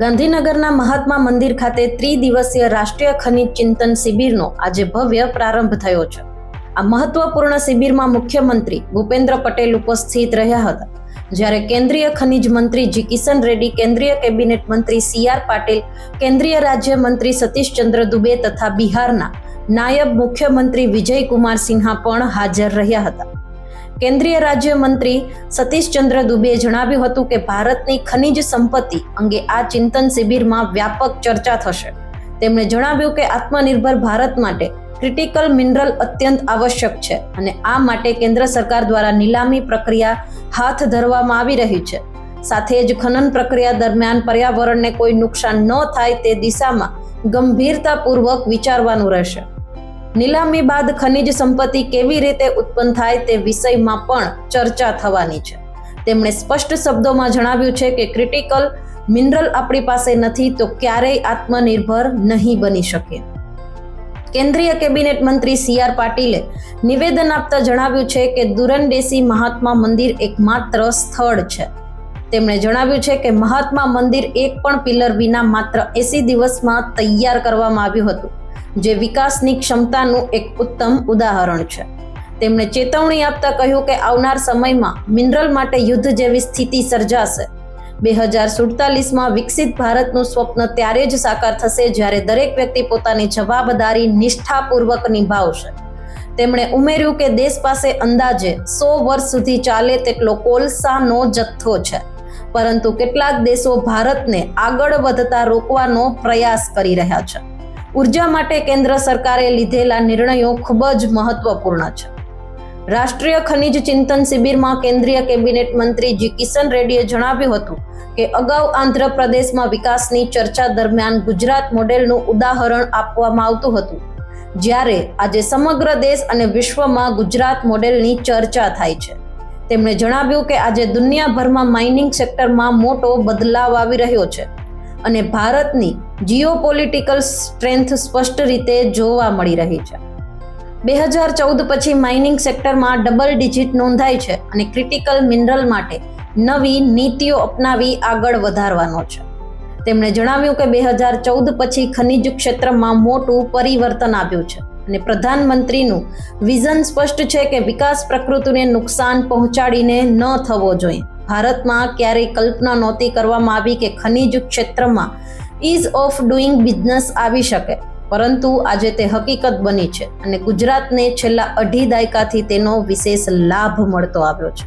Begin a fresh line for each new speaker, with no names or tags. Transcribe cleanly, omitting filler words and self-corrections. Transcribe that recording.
ગાંધીનગરના મહાત્મા મંદિર ખાતે ત્રિદિવસીય રાષ્ટ્રીય ખનિજ ચિંતન શિબિરનો આજે ભવ્ય પ્રારંભ થયો છે. આ મહત્વપૂર્ણ શિબિરમાં મુખ્યમંત્રી ભૂપેન્દ્ર પટેલ ઉપસ્થિત રહ્યા હતા, જ્યારે કેન્દ્રીય ખનિજ મંત્રી જી કિશન રેડ્ડી, કેન્દ્રીય કેબિનેટ મંત્રી CR પાટીલ, કેન્દ્રીય રાજ્ય મંત્રી સતીશચંદ્ર દુબે તથા બિહારના નાયબ મુખ્યમંત્રી વિજય કુમાર સિન્હા પણ હાજર રહ્યા હતા. કેન્દ્રીય રાજ્ય મંત્રી સતીશચંદ્ર દુબેએ જણાવ્યું હતું કે ભારતની ખનિજ સંપત્તિ અંગે આ ચિંતન શિબિરમાં વ્યાપક ચર્ચા થશે. તેમણે જણાવ્યું કે આત્મનિર્ભર ભારત માટે ક્રિટિકલ મિનરલ અત્યંત આવશ્યક છે અને આ માટે કેન્દ્ર સરકાર દ્વારા નીલામી પ્રક્રિયા હાથ ધરવામાં આવી રહી છે. સાથે જ ખનન પ્રક્રિયા દરમિયાન પર્યાવરણને કોઈ નુકસાન ન થાય તે દિશામાં ગંભીરતાપૂર્વક વિચારવાનું રહેશે. નીલામી બાદ ખનિજ સંપત્તિ કેવી રીતે ઉત્પન્ન થાય તે વિષયમાં પણ ચર્ચા થવાની છે. તેમણે સ્પષ્ટ શબ્દોમાં જણાવ્યું છે કે ક્રિટિકલ મિનરલ આપણી પાસે નથી તો ક્યારેય આત્મનિર્ભર નહીં બની શકે. કેન્દ્રીય કેબિનેટ મંત્રી CR પાટીલે નિવેદન આપતા જણાવ્યું છે કે દુરંદેશી મહાત્મા મંદિર એકમાત્ર સ્થળ છે. તેમણે જણાવ્યું છે કે મહાત્મા મંદિર એક પણ પિલર વિના માત્ર 80 દિવસમાં તૈયાર કરવામાં આવ્યું હતું, જે વિકાસની ક્ષમતાનું એક ઉત્તમ ઉદાહરણ છે. તેમણે ચેતવણી આપતા કહ્યું કે આવનાર સમયમાં મિનરલ માટે યુદ્ધ જેવી સ્થિતિ સર્જાશે. 2047માં વિકસિત ભારતનું સ્વપ્ન ત્યારે જ સાકાર થશે જ્યારે દરેક વ્યક્તિ પોતાની જવાબદારી નિષ્ઠાપૂર્વક નિભાવશે. તેમણે ઉમેર્યું કે દેશ પાસે અંદાજે 100 વર્ષ સુધી ચાલે તેટલો કોલસાનો જથ્થો છે, પરંતુ કેટલાક દેશો ભારતને આગળ વધતા રોકવાનો પ્રયાસ કરી રહ્યા છે. ઉર્જા માટે કેન્દ્ર સરકારે લીધેલા નિર્ણયો ખૂબ જ મહત્વપૂર્ણ છે. રાષ્ટ્રીય ખનિજ ચિંતન શિબિરમાં કેન્દ્રીય કેબિનેટ મંત્રી જી કિશન રેડ્ડીએ જણાવ્યું હતું કે અગાઉ આંધ્રપ્રદેશમાં વિકાસની ચર્ચા દરમિયાન ગુજરાત મોડેલનું ઉદાહરણ આપવામાં આવતું હતું, જ્યારે આજે સમગ્ર દેશ અને વિશ્વમાં ગુજરાત મોડેલની ચર્ચા થાય છે. તેમણે જણાવ્યું કે આજે દુનિયાભરમાં માઇનિંગ સેક્ટરમાં મોટો બદલાવ આવી રહ્યો છે અને ભારતની જીઓપોલિટિકલ સ્ટ્રેન્થ સ્પષ્ટ રીતે જોવા મળી રહી છે. 2014 પછી માઇનિંગ સેક્ટરમાં ડબલ ડિજિટ નોંધાઈ છે અને ક્રિટિકલ મિનરલ માટે નવી નીતિઓ અપનાવી આગળ વધારવાનો છે. તેમણે જણાવ્યું કે 2014 પછી ખનિજ ક્ષેત્રમાં મોટું પરિવર્તન આવ્યું છે અને પ્રધાનમંત્રીનું વિઝન સ્પષ્ટ છે કે વિકાસ પ્રકૃતિને નુકસાન પહોંચાડીને ન થવો જોઈએ. ભારતમાં ક્યારેય કલ્પના નહોતી કરવામાં આવી કે ખનિજ ક્ષેત્રમાં ઇઝ ઓફ ડુઈંગ બિઝનેસ આવી શકે, પરંતુ આજે તે હકીકત બની છે અને ગુજરાતને છેલ્લા 2.5 દાયકાથી તેનો વિશેષ લાભ મળતો આવ્યો છે.